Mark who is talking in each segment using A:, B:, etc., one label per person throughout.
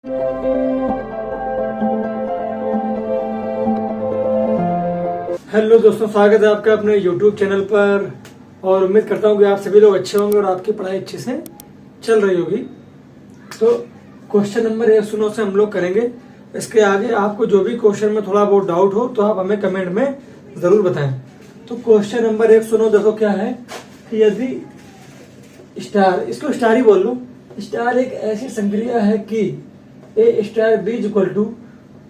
A: Hello दोस्तों, स्वागत है आपका अपने YouTube चैनल पर। और उम्मीद करता हूँ कि आप सभी लोग अच्छे होंगे और आपकी पढ़ाई अच्छे से चल रही होगी। तो क्वेश्चन नंबर 109 से हम लोग करेंगे। इसके आगे आपको जो भी क्वेश्चन में थोड़ा बहुत डाउट हो तो आप हमें कमेंट में ज़रूर बताएं। तो क्वेश्चन नंबर 109 देखो क्या है कि यदि स्टार, इसको स्टार ही बोल लो, स्टार एक ऐसी संक्रिया है कि A star B equal to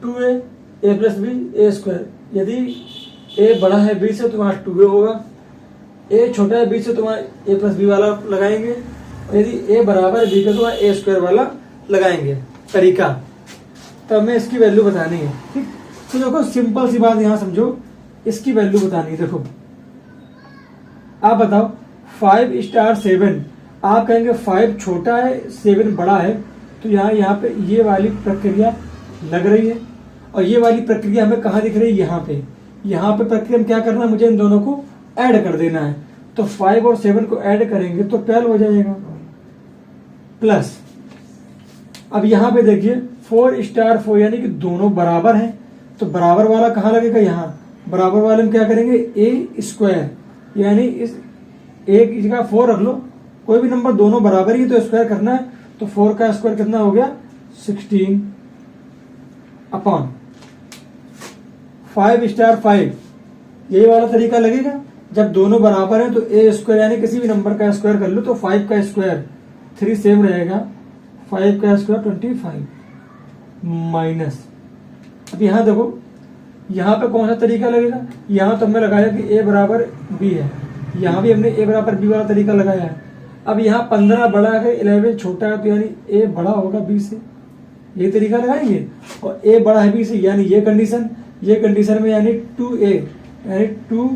A: 2a plus B A square. यदि ए बड़ा है बी से तो तुम्हारा 2a होगा, ए छोटा है बी से तुम्हारा ए प्लस बी वाला लगाएंगे, और यदि ए बराबर है बी का तो तुम्हारा ए स्क्वायर वाला लगाएंगे। तरीका तो हमें इसकी वैल्यू बतानी है। ठीक, तो देखो सिंपल सी बात यहाँ समझो, इसकी वैल्यू बतानी है। देखो आप बताओ 5 स्टार 7, आप कहेंगे 5 छोटा है 7 बड़ा है, तो यहाँ पे ये वाली प्रक्रिया लग रही है और ये वाली प्रक्रिया हमें कहाँ दिख रही है? यहाँ पे प्रक्रिया में क्या करना है? मुझे इन दोनों को ऐड कर देना है। तो 5 और 7 को ऐड करेंगे तो 12 हो जाएगा। प्लस अब यहाँ पे देखिए 4 स्टार 4 यानी कि दोनों बराबर हैं, तो बराबर वाला कहाँ लगेगा? यहाँ बराबर वाले में क्या करेंगे? ए स्क्वायर, यानी इस ए की जगह 4 रख लो, कोई भी नंबर दोनों बराबर ही तो स्क्वायर करना है। तो 4 का स्क्वायर कितना हो गया? 16 अपॉन 5 स्टार 5। यही वाला तरीका लगेगा। जब दोनों बराबर हैं तो ए स्क्वायर यानी किसी भी नंबर का स्क्वायर कर लो, तो 5 का स्क्वायर 3 सेम रहेगा, 5 का स्क्वायर 25 माइनस। अब यहाँ देखो, यहाँ पे कौन सा तरीका लगेगा? यहाँ तो हमने लगाया कि ए बराबर बी है, यहाँ भी हमने ए बराबर बी वाला तरीका लगाया है। अब यहाँ 15 बड़ा है 11 छोटा है, तो यानी ए बड़ा होगा बी से, ये तरीका लगाएंगे। और ए बड़ा है बी से यानी ये कंडीशन में यानी 2a यानी 2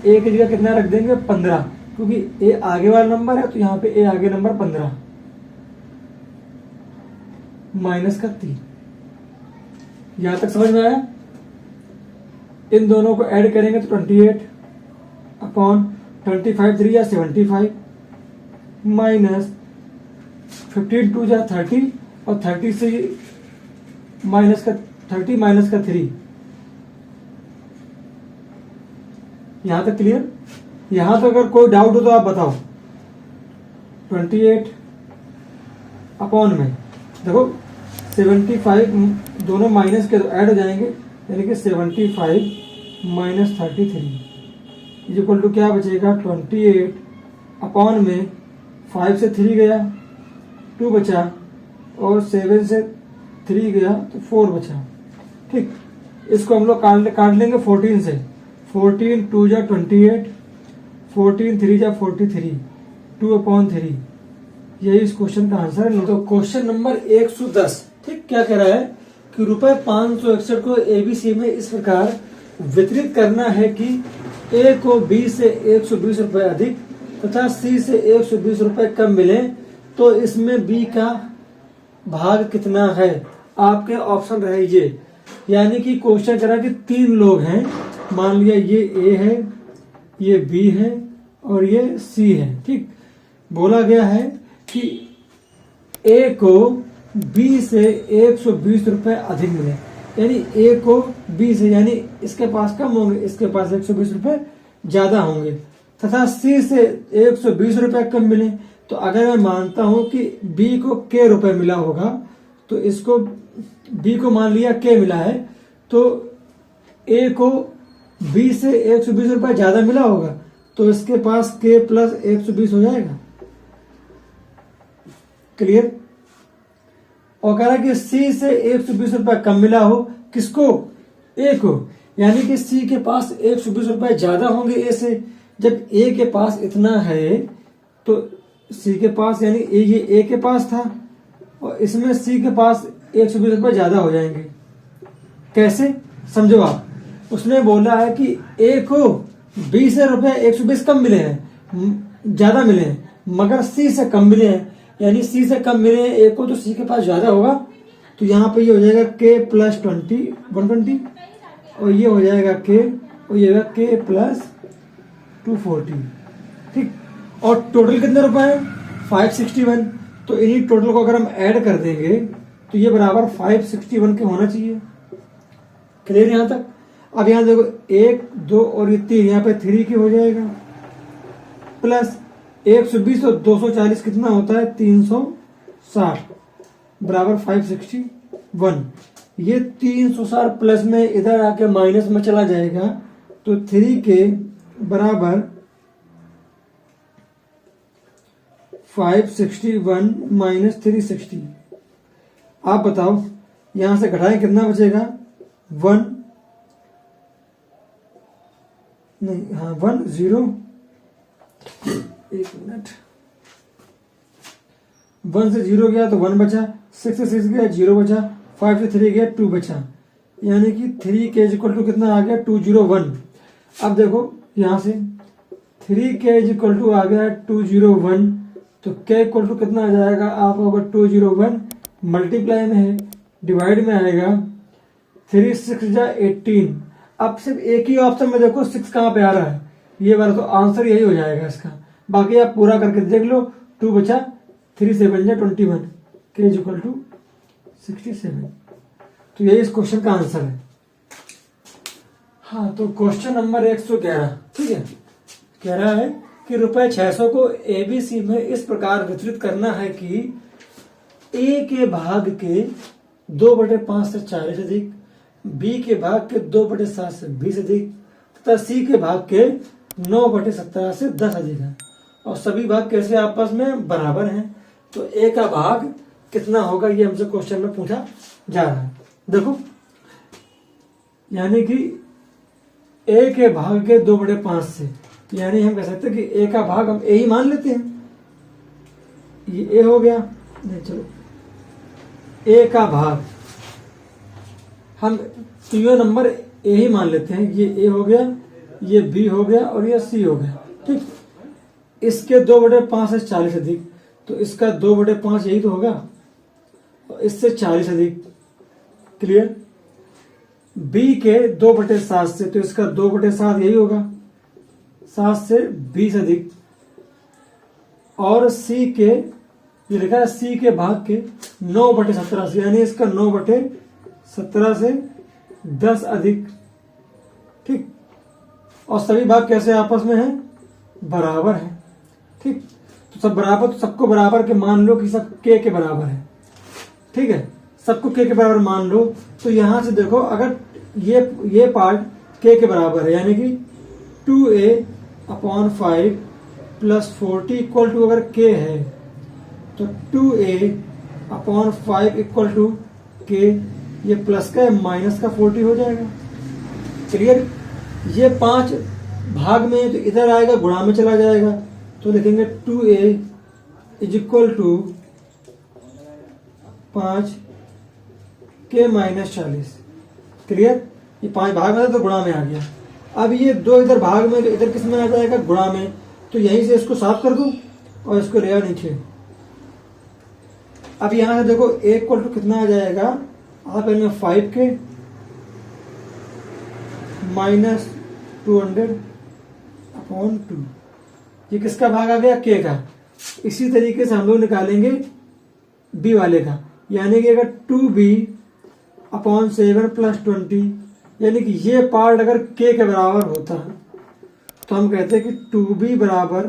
A: ए की जगह कितना रख देंगे? 15, क्योंकि ए आगे वाला नंबर है तो यहाँ पे ए आगे नंबर 15 माइनस का 3। यहां तक समझ में आया? इन दोनों को ऐड करेंगे तो 28 अपॉन 25 3 या 75 माइनस 15 2 या 30 और 30 से माइनस का 30 माइनस का 3। यहां तक क्लियर? यहां तक अगर कोई डाउट हो तो आप बताओ। 28 अपॉन में देखो 75 दोनों माइनस के तो ऐड हो जाएंगे, यानी कि 75 माइनस 33 इक्वल टू क्या बचेगा? 28 अपॉन में 5 से 3 गया 2 बचा, और 7 से 3 गया तो 4 बचा। ठीक, इसको हम लोग काट लेंगे 14 से। 14 2 जा 28, 14 3 जा 43, 2 अपॉन 3। यही इस क्वेश्चन का आंसर है। तो क्वेश्चन नंबर 110 ठीक क्या कह रहा है कि ₹561 को एबीसी में इस प्रकार वितरित करना है कि ए को बी से 120 रुपए अधिक तथा सी से 120 रुपए कम मिले, तो इसमें बी का भाग कितना है? आपके ऑप्शन रहे ये, यानी कि क्वेश्चन कह रहा है कि 3 लोग हैं, मान लिया ये ए है, ये बी है और ये सी है। ठीक, बोला गया है कि ए को बी से 120 रुपए अधिक मिले, यानी ए को बी से, यानी इसके पास कम होंगे, इसके पास 120 रुपए ज्यादा होंगे, तथा सी से 120 रुपए कम मिले। तो अगर मैं मानता हूं कि बी को के रुपए मिला होगा, तो इसको बी को मान लिया के मिला है, तो ए को बी से 120 रुपए ज्यादा मिला होगा, तो इसके पास के प्लस 120 हो जाएगा। क्लियर? और कह रहा है कि सी से 120 रुपए कम मिला हो, किसको? ए को, यानी कि सी के पास 120 रुपए ज्यादा होंगे ए से। जब ए के पास इतना है तो सी के पास, यानी ये ए के पास था और इसमें सी के पास 120 रुपए ज्यादा हो जाएंगे। कैसे? समझो आप, उसने बोला है कि ए को बी से रुपए 120 कम मिले हैं, ज्यादा मिले हैं, मगर सी से कम मिले हैं, यानी सी से कम मिले हैं ए को, तो सी के पास ज्यादा होगा। तो यहाँ पे ये हो जाएगा के प्लस 120 और ये हो जाएगा के, और ये होगा के प्लस 240। ठीक, और टोटल कितने रुपए है? 561। तो इन्हीं टोटल को अगर हम ऐड कर देंगे तो ये बराबर 561 के होना चाहिए। क्लियर यहां तक। अब यहां देखो 1 2 और ये 3, यहाँ पे 3 की हो जाएगा, प्लस 120 और 240 कितना होता है 360 बराबर 561। ये 360 प्लस में इधर आके माइनस में चला जाएगा, तो 3 के बराबर 561 माइनस 360। आप बताओ यहां से घटाएं कितना बचेगा 1 नहीं, हाँ 1 0, एक मिनट, 1 से 0 गया तो 1 बचा, 6 से 6 गया 0 बचा, 5 से 3 गया 2 बचा, यानी कि 3 के इक्वल टू कितना आ गया 201। अब देखो यहां से 3 के इक्वल टू आ गया 201, तो के इक्वल टू कितना आ जाएगा आपका 201 मल्टीप्लाई में है, डिवाइड में आएगा 3 6 जा 18। अब सिर्फ एक ही ऑप्शन में देखो 6 कहां पे आ रहा है, ये बार तो आंसर यही हो जाएगा इसका। बाकी आप पूरा करके देख लो, 2 बचा, 3 7 जा 21, के इक्वल टू 67। तो यही इस क्वेश्चन का आंसर है। हाँ, तो क्वेश्चन नंबर 111, ठीक है, कह रहा है कि रुपए 600 को एबीसी में इस प्रकार वितरित करना है कि ए के भाग के 2/5 से 40 अधिक, बी के भाग के 2/7 से 20 अधिक तथा सी के भाग के 9/17 से 10 अधिक है, और सभी भाग कैसे आपस में बराबर हैं। तो ए का भाग कितना होगा ये हमसे क्वेश्चन में पूछा जा रहा है। देखो यानी कि ए के भाग के 2/5 से, यानी हम कह सकते हैं कि ए का भाग हम ए ही मान लेते हैं, ये ए हो गया, नहीं चलो ए का भाग हम तीनों नंबर ए ही मान लेते हैं, ये ए हो गया, ये बी हो गया और ये सी हो गया, ठीक। इसके 2/5 से 40 अधिक, तो इसका 2/5 यही तो होगा, और इससे 40 अधिक, क्लियर। बी के 2/7 से, तो इसका 2/7 यही होगा, 7 से 20 अधिक, और सी के ये लिखा है सी के भाग के 9/17 से, यानी इसका 9/17 से 10 अधिक, ठीक। और सभी भाग कैसे आपस में हैं बराबर है, ठीक। तो सब बराबर, तो सबको बराबर के मान लो कि सब के बराबर है, ठीक है, सबको के बराबर मान लो। तो यहां से देखो अगर ये पार्ट के बराबर है, यानी कि 2a/5 प्लस 40 इक्वल टू अगर के है, तो 2a/5 इक्वल टू के, ये प्लस का माइनस का 40 हो जाएगा, क्लियर। ये 5 भाग में, तो इधर आएगा गुणा में चला जाएगा, तो लिखेंगे 2a इज इक्वल टू 5 के माइनस 40, क्लियर। ये 5 भाग में था तो गुणा में आ गया। अब ये 2 इधर भाग में, तो इधर किस में आ जाएगा गुणा में, तो यहीं से इसको साफ कर दूं और इसको ले आओ नीचे। अब यहां से देखो a इक्वल टू कितना आ जाएगा, आप इनमें 5 के माइनस 200/2, ये किसका भाग आ गया के का। इसी तरीके से हम लोग निकालेंगे बी वाले का, यानी कि अगर 2b/7 प्लस 20, यानी कि ये पार्ट अगर के बराबर होता तो हम कहते हैं कि 2b बराबर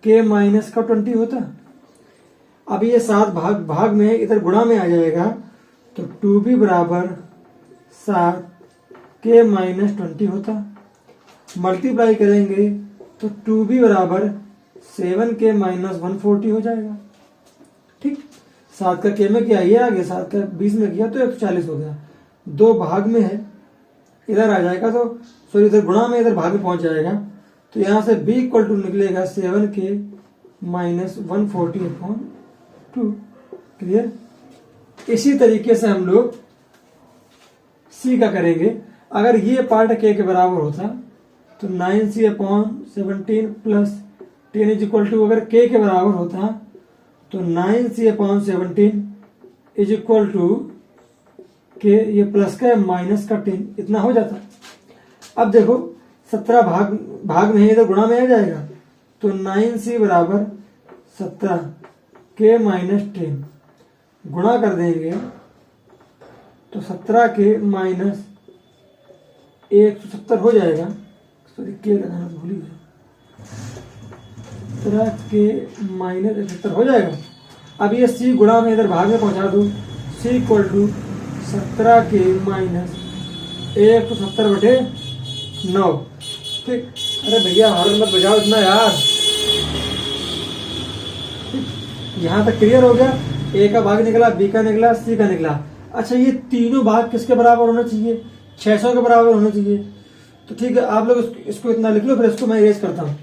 A: के माइनस का 20 होता। अब ये 7 भाग में इधर गुणा में आ जाएगा, तो 2b बराबर 7 के माइनस 20 होता। मल्टीप्लाई करेंगे तो 2b बराबर 7 के माइनस 140 हो जाएगा, ठीक। 7 का के में क्या, ये आ गया, 7 का 20 में किया तो 140 हो गया। 2 भाग में है, इधर आ जाएगा, तो सॉरी इधर गुणा में इधर भाग में पहुंच जाएगा, तो यहां से b इक्वल टू निकलेगा 7 के माइनस 140/2, क्लियर। इसी तरीके से हम लोग c का करेंगे। अगर ये पार्ट के बराबर होता तो 9c/17 plus 10 is equal to, अगर के बराबर होता तो 9c/17 इज इक्वल टू के, ये प्लस का माइनस का 10, इतना हो जाता। अब देखो 17 भाग में है, इधर गुणा में आ जाएगा, तो 9c बराबर 17 के माइनस 10, गुणा कर देंगे तो 17 के माइनस 170 हो जाएगा। सॉरी के लगाना भूल ही गया। 17 के माइनस 170 हो जाएगा। अब ये सी गुणा में इधर भाग में पहुंचा दो, सी इक्वल टू 17 के माइनस 170/9। ठीक, अरे भैया हॉर्न मत बजाओ इतना यार। यहाँ तक क्लियर हो गया। ए का भाग निकला, बी का निकला, सी का निकला। अच्छा, ये तीनों भाग किसके बराबर होना चाहिए? 600 के बराबर होना चाहिए। तो ठीक है, आप लोग इसको इतना लिख लो, फिर इसको मैं इरेज करता हूँ।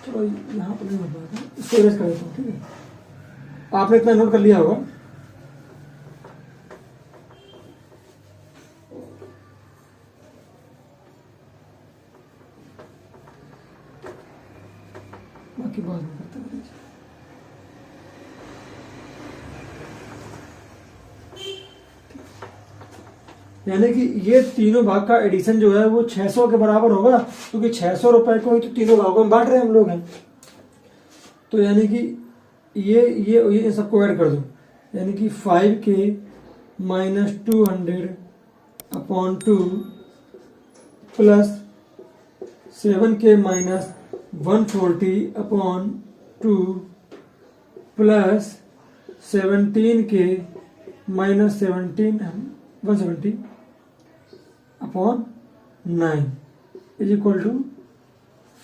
A: चलो यहाँ पर नहीं हो पाएगा, इसको इरेज कर देता हूँ। ठीक है, आपने इतना नोट कर लिया होगा। बाकी बाद में करते हैं। यानी कि ये तीनों भाग का एडिशन जो है वो 600 के बराबर होगा, क्योंकि 600 रुपए को ही तो तीनों भागों में बांट रहे हैं हम लोग हैं। तो यानी कि ये सबको ऐड कर दो, यानी कि 5 के माइनस 200/2 प्लस 7 के माइनस 140/2 प्लस 17 के माइनस 170/9 इज इक्वल टू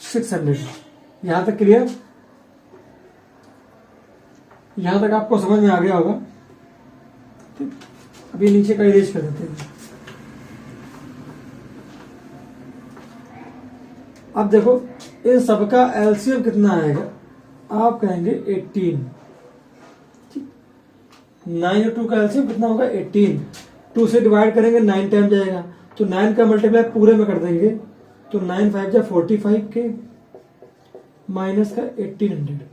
A: 600। यहां तक क्लियर? यहां तक आपको समझ में आ गया होगा। ठीक, अभी नीचे का इरेज कर देते हैं। अब देखो इन सबका एलसीएम कितना आएगा? आप कहेंगे 18। 9 और 2 का एलसीएम कितना होगा? 18। 2 से डिवाइड करेंगे 9 टाइम जाएगा, तो 9 का मल्टीप्लाई पूरे में कर देंगे, तो 9 5 जा 45 के माइनस का 1800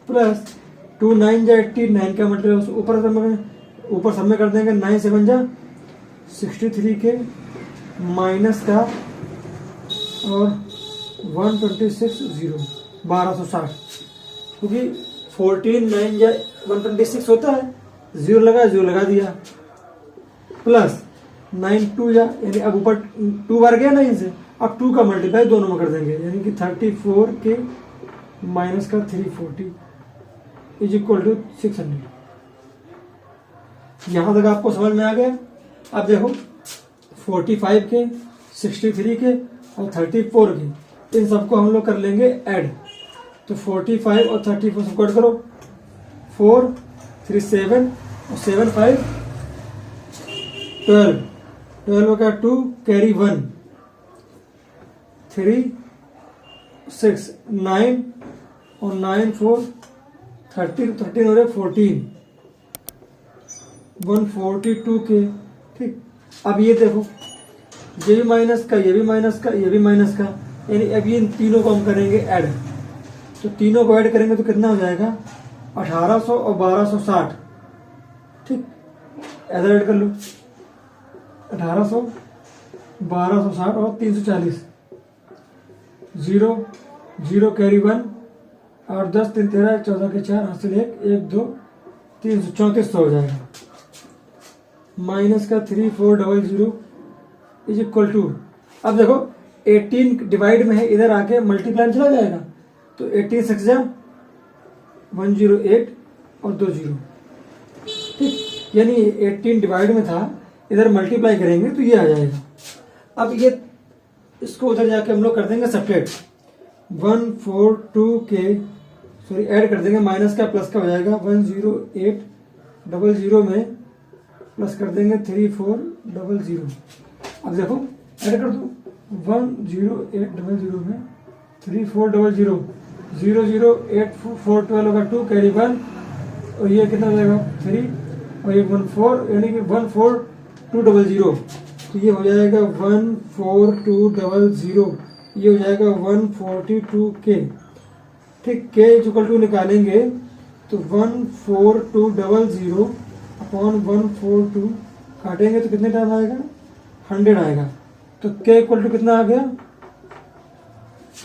A: प्लस 2 9 जा 18, 9 का मल्टीप्लाई ऊपर सब में कर देंगे, 9 7 जा 63 के माइनस का और 126 0 1260, क्योंकि 14 9 जा 126 होता है, जीरो लगा दिया, प्लस 9 2 जा, यानी अब ऊपर 2 बार गया 9 से, अब 2 का मल्टीप्लाई दोनों में कर देंगे, यानी कि 34 के माइनस का 340 इज इक्वल टू 600। यहां तक आपको समझ में आ गया। अब देखो 45 के 63 के और 34 के, इन सबको हम लोग कर लेंगे ऐड। तो 45 और 34 सबको ऐड करो, 4 3 7 और 7 5 12 का 2 कैरी 1 3 6 9 और 9 4 13 हो रहे 14 142 के। ठीक, अब ये देखो ये भी माइनस का, ये भी माइनस का, ये भी माइनस का, यानी अब ये इन तीनों को हम करेंगे ऐड। तो तीनों को ऐड करेंगे तो कितना हो जाएगा? 1800 और 1260। ठीक, ऐसा ऐड कर लो, 1800 1260 और 340, 0 0 कैरी 1 और 10 3 13 14 के 4 हासिल 1 1 2 334 हो जाएगा, माइनस का 3400 इज इक्वल टू। अब देखो 18 डिवाइड में है, इधर आके मल्टीप्लाई चला जाएगा, तो 18 6 जा 108 और 2 0। ठीक, यानी 18 डिवाइड में था, इधर मल्टीप्लाई करेंगे तो ये आ जाएगा। अब ये इसको उधर जाके हम लोग कर देंगे सब्ट्रैक्ट, 142 के सॉरी ऐड कर देंगे, माइनस का प्लस का हो जाएगा, 10800 में प्लस कर देंगे 3400। अब देखो ऐड कर दो, 10800 में 3400 008 होगा 2 कैरी 1 और ये कितना हो जाएगा 3 और ये 14, यानी कि 14200, तो ये हो जाएगा 14200, ये हो जाएगा 142 के। ठीक, के इक्वल टू निकालेंगे तो 14200 अपॉन 142 काटेंगे तो कितने टाइम आएगा? 100 आएगा। तो के इक्वल टू कितना आ गया?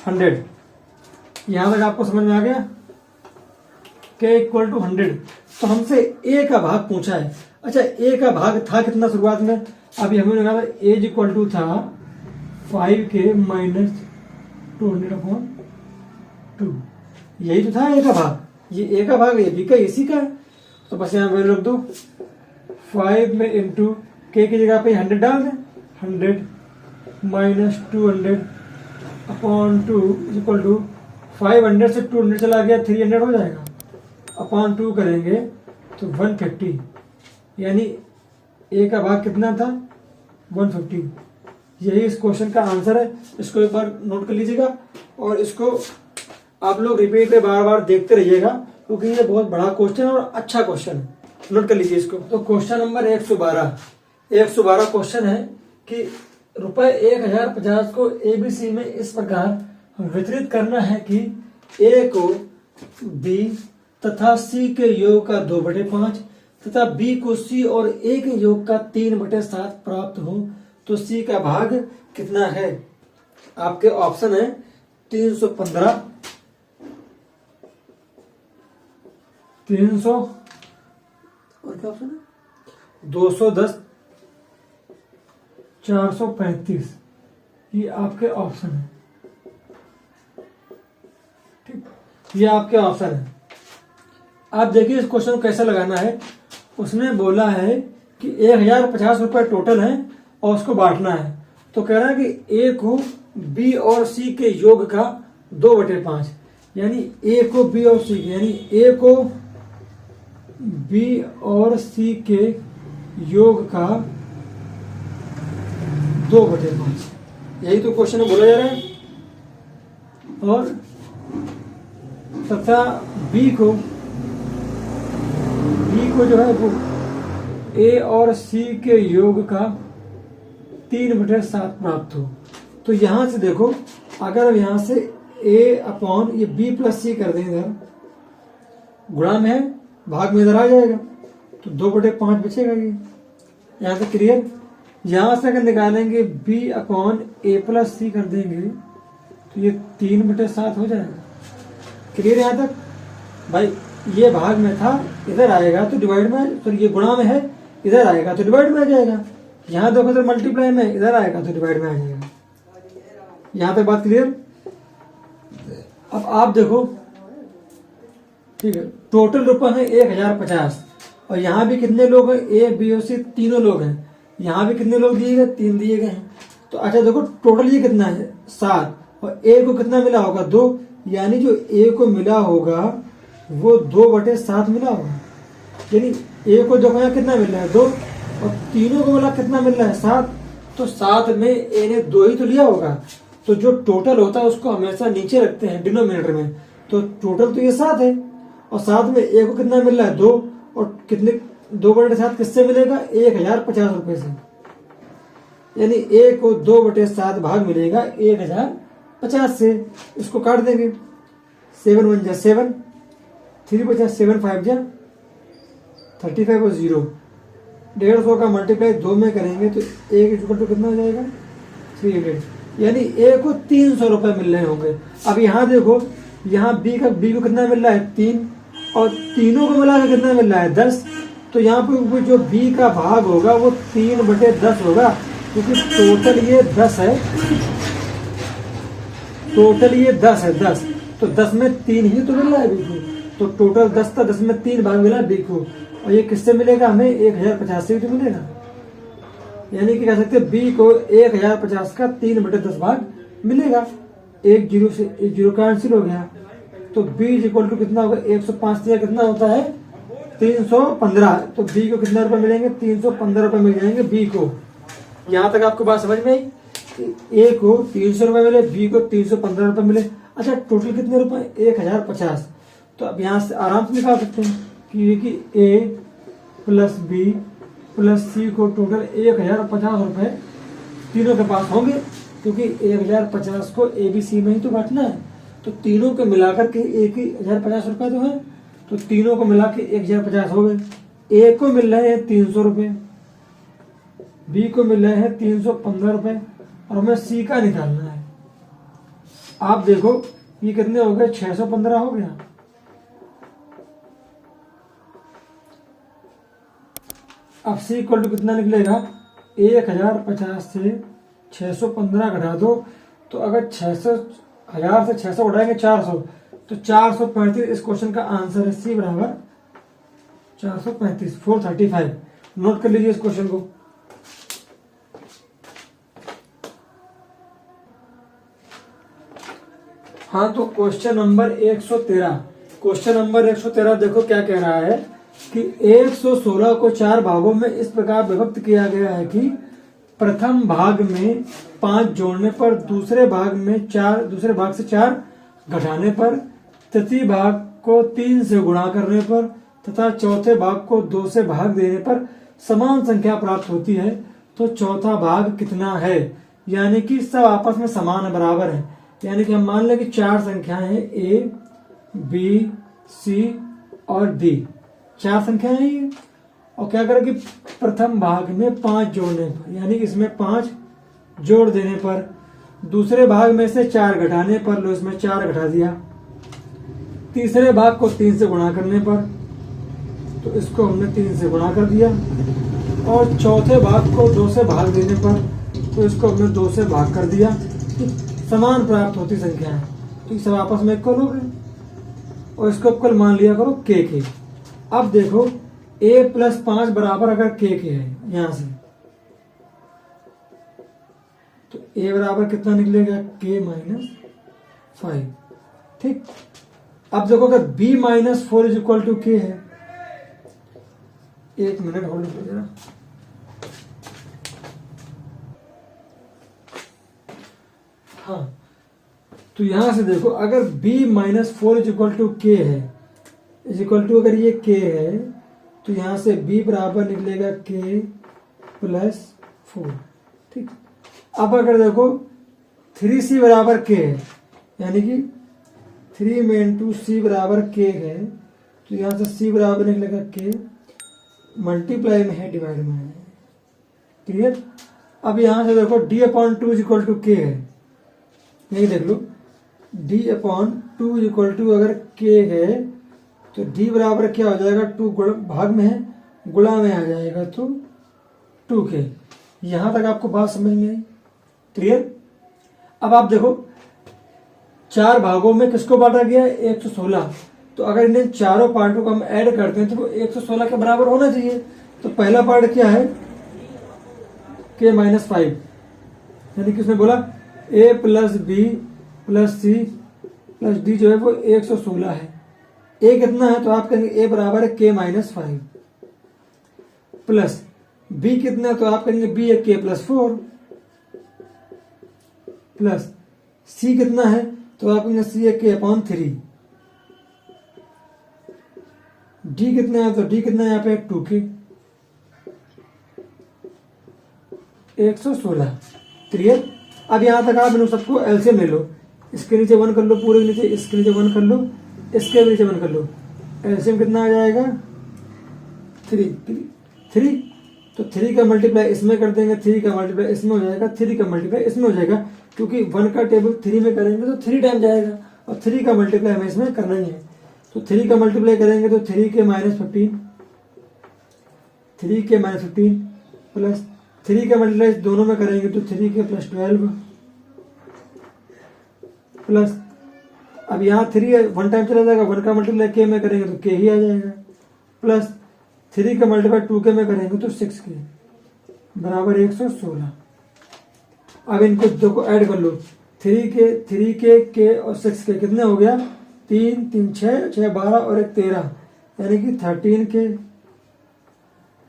A: 100। यहां तक आपको समझ में आ गया? के इक्वल टू 100। तो हमसे ए का भाग पूछा है। अच्छा, ए का भाग था कितना शुरुआत में? अभी हमें लगा था ए इक्वल टू था 5k माइनस 200/2। यही तो था ए का भाग। ये ए का भाग ये बी का इसी का है। तो बस यहाँ वैल्यू रख दो 5 में इंटू के की जगह पे 100 डाल दें। 100 माइनस 200/2 इक्वल टू 500 से 200 चला गया 300 हो जाएगा। अपॉन 2 करेंगे तो 150, यानी ए का भाग कितना था? 150। यही इस क्वेश्चन का आंसर है। इसको एक बार नोट कर लीजिएगा और इसको आप लोग रिपीट पे बार बार देखते रहिएगा, क्योंकि ये बहुत बड़ा क्वेश्चन है और अच्छा क्वेश्चन है। नोट कर लीजिए इसको। तो क्वेश्चन नंबर 112 क्वेश्चन है कि ₹1050 को एबीसी में इस प्रकार वितरित करना है कि ए को बी तथा सी के योग का 2/5 तथा बी को सी और ए के योग का 3/7 प्राप्त हो, तो सी का भाग कितना है? आपके ऑप्शन है 315, 300 और क्या ऑप्शन है? 210, 435। ये आपके ऑप्शन है। ठीक, ये आपके ऑप्शन है। आप देखिए इस क्वेश्चन को कैसा लगाना है। उसने बोला है कि 1050 रुपए टोटल है और उसको बांटना है। तो कह रहा है कि ए को बी और सी के योग का 2/5, यानी ए को बी और सी, यानी ए को बी और सी के योग का 2/5। यही तो क्वेश्चन में बोला जा रहा है। और तथा बी को जो है वो ए और सी के योग का 3/7 प्राप्त हो। तो यहां से देखो, अगर यहां से ए अपॉन ये बी प्लस सी कर दें, इधर गुणा में है, भाग में इधर आ जाएगा, तो 2/5 बचेगा। ये यहां से क्लियर। यहां से अगर निकालेंगे बी अपॉन ए प्लस सी कर देंगे तो ये 3/7 हो जाएगा। क्लियर यहां तक भाई? ये भाग में था, इधर आएगा तो डिवाइड में, तो ये गुणा में है, इधर आएगा तो डिवाइड में आ जाएगा। यहां देखो तो मल्टीप्लाई में, इधर आएगा तो डिवाइड में आ जाएगा। यहां तक बात क्लियर? अब आप देखो, ठीक है, टोटल रुपए है 1050 और यहाँ भी कितने लोग हैं? ए बी और सी तीनों लोग हैं। यहाँ भी कितने लोग दिए गए? 3 दिए गए हैं। तो अच्छा देखो, टोटल ये कितना है? 7, और ए को कितना मिला होगा? 2, यानी जो ए को मिला होगा वो 2/7 मिला होगा। यानी ए को देखो यहाँ कितना मिल रहा है? 2, और तीनों को मिला कितना मिल रहा है? 7। तो 7 में ए ने 2 ही तो लिया होगा। तो जो टोटल होता है उसको हमेशा नीचे रखते हैं डिनोमिनेटर में। तो टोटल तो ये 7 है, और 7 में ए को कितना मिल रहा है? 2, और कितने 2/7 किससे मिलेगा? 1050 रुपए से। यानी ए को 2/7 भाग मिलेगा 1050 से। इसको काट देंगे, 7 1 जा 7, 3 बचा 7 5 जा 35 और 0। 150 का मल्टीप्लाई 2 में करेंगे तो ए के इक्वल टू कितना हो जाएगा? 300। यानी ए को 300 रुपए मिल रहे होंगे। अब यहाँ देखो, यहाँ बी को कितना मिल रहा है? 3, और तीनों को मिलाकर कितना मिल रहा है? 10। तो यहाँ पे जो बी का भाग होगा वो 3/10 होगा, क्योंकि टोटल ये 10 है। टोटल ये 10 है, 10। तो 10 में 3 ही तो मिल रहा है बी को। तो टोटल 10 था, 10 में 3 भाग मिला बी को, और ये किससे मिलेगा? हमें 1050 से तो मिलेगा। यानी कि कह सकते हैं बी को 1050 का 3/10 भाग मिलेगा। 1 0 से 1 0 कैंसिल हो गया। तो बी इक्वल टू कितना होगा? 105 से कितना होता है? 315। तो बी को कितना रुपए मिलेंगे? 315 रुपए मिल जाएंगे बी को। यहाँ तक आपको बात समझ में आई? ए को 300 रुपए मिले, बी को 315 रुपए मिले। अच्छा, टोटल कितने रुपए? 1050। तो अब यहाँ से आराम से निकाल सकते हैं कि ए प्लस बी प्लस सी को टोटल 1050 रुपए तीनों के पास होंगे, क्योंकि 1050 को ए बी सी में ही तो बांटना है। तो तीनों को मिलाकर के एक ही 1050 रुपए तो है, तो तीनों को मिला के 1050 हो गए। ए को मिल रहे हैं 300 रुपए, बी को मिल रहे हैं 315 रुपए, और हमें सी का निकालना है। आप देखो ये कितने हो गए? 615 हो गया। अब C इक्वल टू कितना निकलेगा, 1050 से 615 घटा दो, तो अगर 1000 से 600 घटाएंगे 400, तो 435 इस क्वेश्चन का आंसर है। C बराबर 435, 435। नोट कर लीजिए इस क्वेश्चन को। हाँ, तो क्वेश्चन नंबर 113, क्वेश्चन नंबर 113 देखो क्या कह रहा है कि 116 को 4 भागों में इस प्रकार विभक्त किया गया है कि प्रथम भाग में 5 जोड़ने पर, दूसरे भाग से 4 घटाने पर, तृतीय भाग को 3 से गुणा करने पर तथा चौथे भाग को 2 से भाग देने पर समान संख्या प्राप्त होती है। तो चौथा भाग कितना है, यानी कि सब आपस में समान बराबर है। यानी कि हम मान लें कि 4 संख्याएं हैं, A, B, C और D, 4 संख्याएं हैं ये। और क्या करें कि प्रथम भाग में 5 जोड़ने पर, यानी कि इसमें 5 जोड़ देने पर, दूसरे भाग में से 4 घटाने पर, लो इसमें 4 घटा दिया, तीसरे भाग को 3 से गुणा करने पर, तो इसको हमने 3 से गुणा कर दिया, और चौथे भाग को 2 से भाग देने पर, तो इसको हमने 2 से भाग कर दिया। तो समान प्राप्त होती संख्या है, तो ये सब आपस में इक्वल हो गए, और इसको इक्वल मान लिया करो के। अब देखो A प्लस 5 बराबर अगर के है यहां से, तो A बराबर कितना निकलेगा, K माइनस 5। ठीक, अब देखो अगर B minus 4 is equal to K है, एक मिनट होल्ड करो जरा। हाँ, तो यहां से देखो अगर B minus 4 is equal to K है, इज इक्वल टू अगर ये के है, तो यहां से B बराबर निकलेगा K प्लस 4। ठीक, अब अगर देखो 3C बराबर K है, यानी कि 3 में इंटू C बराबर K है, तो यहां से C बराबर निकलेगा K, मल्टीप्लाई में है डिवाइड में है। क्लियर। अब यहां से देखो D upon 2 is equal to K है, यही देख लो D upon 2 is equal to अगर के है, तो D बराबर क्या हो जाएगा, 2 भाग में है, गुणा में आ जाएगा, तो 2k। यहां तक आपको बात समझ में आई। क्लियर। अब आप देखो 4 भागों में किसको बांटा गया, 116। तो अगर इन चारों पार्टों को हम ऐड करते हैं तो वो 116 के बराबर होना चाहिए। तो पहला पार्ट क्या है, k माइनस 5, यानी कि उसने बोला A plus B plus C plus D जो है वो 116 है। A कितना है, तो आप कहेंगे A बराबर है K माइनस 5, प्लस B कितना है, तो आप कहेंगे B है K प्लस 4, प्लस C कितना है, तो आप कहेंगे C है K अपॉन 3, D कितना है, तो D कितना है यहाँ पे 2k, 116। क्लियर। अब यहां तक आप इन सबको एलसीएम ले लो, इसके नीचे 1 कर लो, पूरे के नीचे, इसके नीचे 1 कर लो, इसके नीचे 1 कर लो, एलसीएम कितना आ जाएगा 3। तो 3 का मल्टीप्लाई इसमें कर देंगे, 3 का मल्टीप्लाई इसमें हो जाएगा, 3 का मल्टीप्लाई इसमें हो जाएगा, क्योंकि 1 का टेबल 3 में करेंगे तो 3 टाइम जाएगा, और 3 का मल्टीप्लाई हमें इसमें करना ही है। तो 3 का मल्टीप्लाई करेंगे तो 3k minus 15, 3k minus 15 plus 3 का मल्टीप्लाई दोनों में करेंगे तो 3k प्लस 12 प्लस, अब यहाँ 3 1 टाइम चला जाएगा, 1 का मल्टीप्लाई k में करेंगे तो k ही आ जाएगा, प्लस 3 का मल्टीप्लाई 2k में करेंगे तो 6k बराबर 116। अब इनको देखो ऐड कर लो, 3k k और 6k कितने हो गया, 3 3 6 6 12 और 1 13, यानी कि 13k।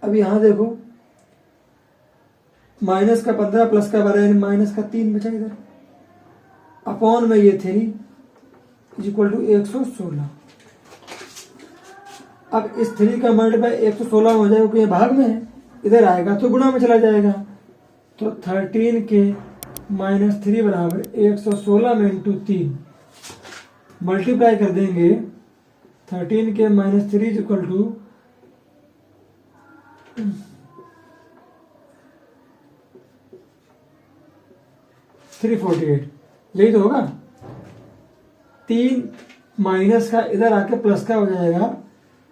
A: अब यहां देखो माइनस का 15 प्लस का 12 यानी माइनस का 3 बचा इधर, अपॉन में ये 3 इज इक्वल टू 116। अब इस 3 का मल्टीप्लाई 116 हो जाएगा, क्योंकि ये भाग में है, इधर आएगा तो गुणा में चला जाएगा, तो 13k माइनस 3 बराबर 116 में इंटू 3 मल्टीप्लाई कर देंगे, 13k minus 3 is equal to 348, यही तो होगा। 3 माइनस का इधर आके प्लस का हो जाएगा,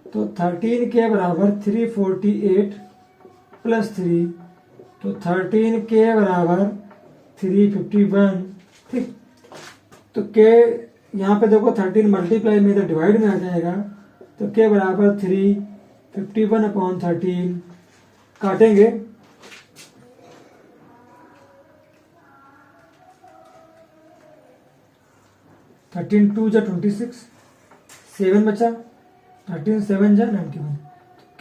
A: तो 13k बराबर 348 +3, तो 13 के बराबर 351। ठीक, तो के यहाँ पे देखो 13 मल्टीप्लाई में तो डिवाइड में आ जाएगा, तो के बराबर 351/13 काटेंगे, थर्टीन 2 जा 26, 7 बचा, 13 7 जा 91,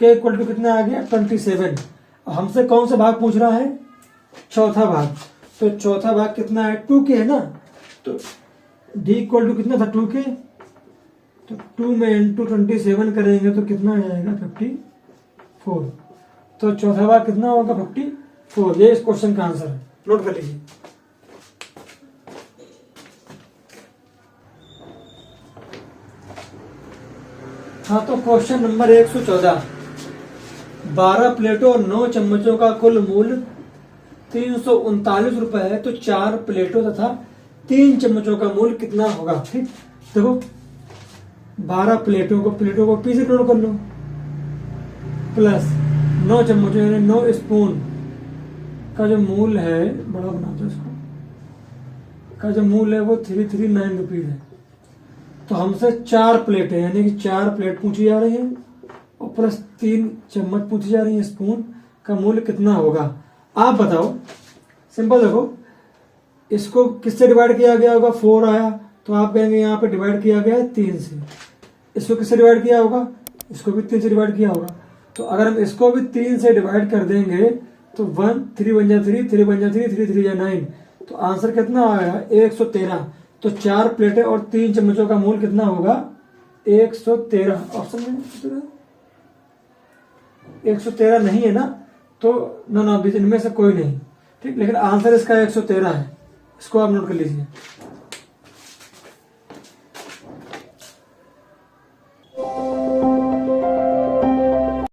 A: के इक्वल टू कितना आ गया 27। हमसे कौन सा भाग पूछ रहा है, चौथा भाग, तो चौथा भाग कितना है 2 के है ना, तो डी इक्वल टू कितना था 2 के, तो 2 में इंटू 27 करेंगे तो कितना आ जाएगा 54। तो चौथा भाग कितना होगा 54। ये इस क्वेश्चन का आंसर है, नोट कर लीजिए। हाँ, तो क्वेश्चन नंबर 114, 12 प्लेटों और 9 चम्मचों का कुल मूल्य 339 रुपए है, तो 4 प्लेटों तथा 3 चम्मचों का मूल्य कितना होगा। ठीक, देखो 12 प्लेटों को पी से नोट कर लो, प्लस 9 चम्मचों यानी 9 स्पून का जो मूल्य है, बड़ा बना दो इसको, का जो मूल्य है वो 339 रुपीज है। तो हमसे 4 प्लेटें यानी कि 4 प्लेट पूछी जा रही है और प्लस 3 चम्मच पूछी जा रही है, स्पून का मूल्य कितना होगा। आप बताओ, सिंपल देखो, इसको किससे डिवाइड किया गया होगा, 4 आया, तो आप कहेंगे यहाँ पे डिवाइड किया गया है 3 से। इसको किससे डिवाइड किया होगा, इसको भी 3 से डिवाइड किया होगा। तो अगर हम इसको भी 3 से डिवाइड कर देंगे तो 1 3 1 जा 3 3 1 जा 3 3 3 जा 9, तो आंसर कितना आएगा 113। तो 4 प्लेटें और 3 चम्मचों का मूल्य कितना होगा 113। ऑप्शन में 113 नहीं है ना, तो नॉन ऑब्वियस, इनमें से कोई नहीं। ठीक, लेकिन आंसर इसका 113 है, इसको आप नोट कर लीजिए।